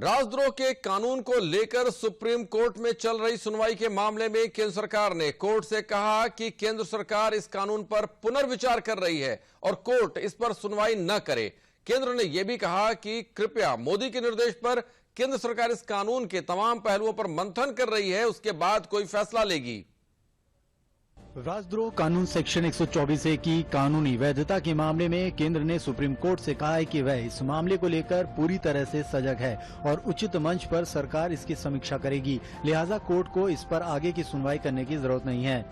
राजद्रोह के कानून को लेकर सुप्रीम कोर्ट में चल रही सुनवाई के मामले में केंद्र सरकार ने कोर्ट से कहा कि केंद्र सरकार इस कानून पर पुनर्विचार कर रही है और कोर्ट इस पर सुनवाई न करे। केंद्र ने यह भी कहा कि कृपया मोदी के निर्देश पर केंद्र सरकार इस कानून के तमाम पहलुओं पर मंथन कर रही है, उसके बाद कोई फैसला लेगी। राजद्रोह कानून सेक्शन 124A की कानूनी वैधता के मामले में केंद्र ने सुप्रीम कोर्ट से कहा है कि वह इस मामले को लेकर पूरी तरह से सजग है और उचित मंच पर सरकार इसकी समीक्षा करेगी। लिहाजा कोर्ट को इस पर आगे की सुनवाई करने की जरूरत नहीं है।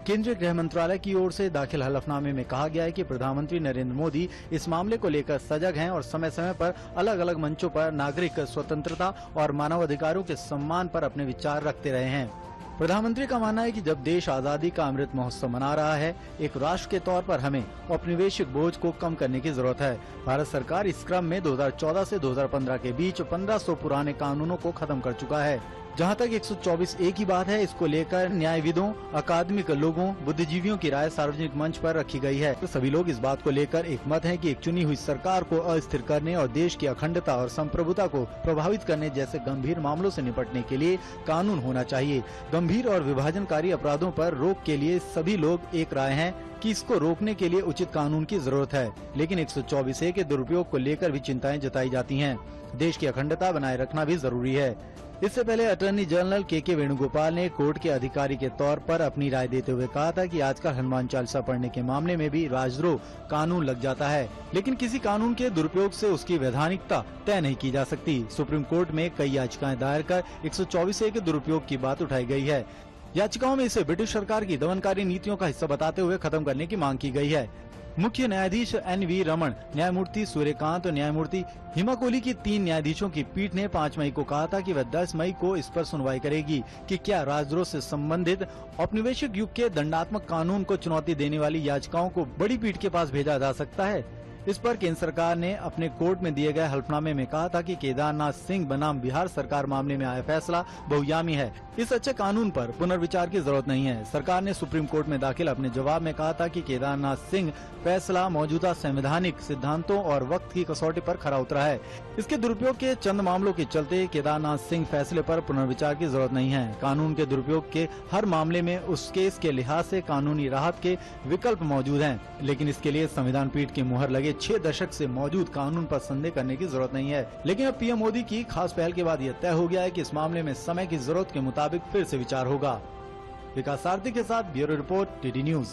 केंद्रीय गृह मंत्रालय की ओर से दाखिल हलफनामे में कहा गया है कि प्रधानमंत्री नरेंद्र मोदी इस मामले को लेकर सजग हैं और समय समय पर अलग अलग मंचों पर नागरिक स्वतंत्रता और मानवाधिकारों के सम्मान पर अपने विचार रखते रहे हैं। प्रधानमंत्री का मानना है कि जब देश आजादी का अमृत महोत्सव मना रहा है, एक राष्ट्र के तौर पर हमें औपनिवेशिक बोझ को कम करने की जरूरत है। भारत सरकार इस क्रम में 2014 से 2015 के बीच 1500 पुराने कानूनों को खत्म कर चुका है। जहां तक 124A की बात है, इसको लेकर न्यायविदों, अकादमिक लोगों, बुद्धिजीवियों की राय सार्वजनिक मंच पर रखी गई है। तो सभी लोग इस बात को लेकर एक मत हैं कि एक चुनी हुई सरकार को अस्थिर करने और देश की अखंडता और संप्रभुता को प्रभावित करने जैसे गंभीर मामलों से निपटने के लिए कानून होना चाहिए। गंभीर और विभाजनकारी अपराधों पर रोक के लिए सभी लोग एक राय हैं कि इसको रोकने के लिए उचित कानून की जरूरत है, लेकिन 124A के दुरुपयोग को लेकर भी चिंताएं जताई जाती हैं। देश की अखंडता बनाए रखना भी जरूरी है। इससे पहले अटॉर्नी जनरल के वेणुगोपाल ने कोर्ट के अधिकारी के तौर पर अपनी राय देते हुए कहा था कि आजकल हनुमान चालीसा पढ़ने के मामले में भी राजद्रोह कानून लग जाता है, लेकिन किसी कानून के दुरुपयोग से उसकी वैधानिकता तय नहीं की जा सकती। सुप्रीम कोर्ट में कई याचिकाएं दायर कर 124A के दुरुपयोग की बात उठाई गई है। याचिकाओं में इसे ब्रिटिश सरकार की दमनकारी नीतियों का हिस्सा बताते हुए खत्म करने की मांग की गई है। मुख्य न्यायाधीश NV रमन, न्यायमूर्ति सूर्यकांत और न्यायमूर्ति हिमा कोहली की 3 न्यायाधीशों की पीठ ने 5 मई को कहा था कि वह 10 मई को इस पर सुनवाई करेगी कि क्या राजद्रोह से संबंधित औपनिवेशिक युग के दंडात्मक कानून को चुनौती देने वाली याचिकाओं को बड़ी पीठ के पास भेजा जा सकता है। इस पर केंद्र सरकार ने अपने कोर्ट में दिए गए हलफनामे में कहा था कि केदारनाथ सिंह बनाम बिहार सरकार मामले में आया फैसला बहुयामी है। इस अच्छे कानून पर पुनर्विचार की जरूरत नहीं है। सरकार ने सुप्रीम कोर्ट में दाखिल अपने जवाब में कहा था कि केदारनाथ सिंह फैसला मौजूदा संवैधानिक सिद्धांतों और वक्त की कसौटी पर खरा उतरा है। इसके दुरुपयोग के चंद मामलों के चलते केदारनाथ सिंह फैसले पर पुनर्विचार की जरूरत नहीं है। कानून के दुरुपयोग के हर मामले में उस केस के लिहाज से कानूनी राहत के विकल्प मौजूद हैं, लेकिन इसके लिए संविधान पीठ की मुहर लगे 6 दशक से मौजूद कानून पर संदेह करने की जरूरत नहीं है। लेकिन अब पीएम मोदी की खास पहल के बाद यह तय हो गया है कि इस मामले में समय की जरूरत के मुताबिक फिर से विचार होगा। विकास सारथी के साथ ब्यूरो रिपोर्ट, TT न्यूज।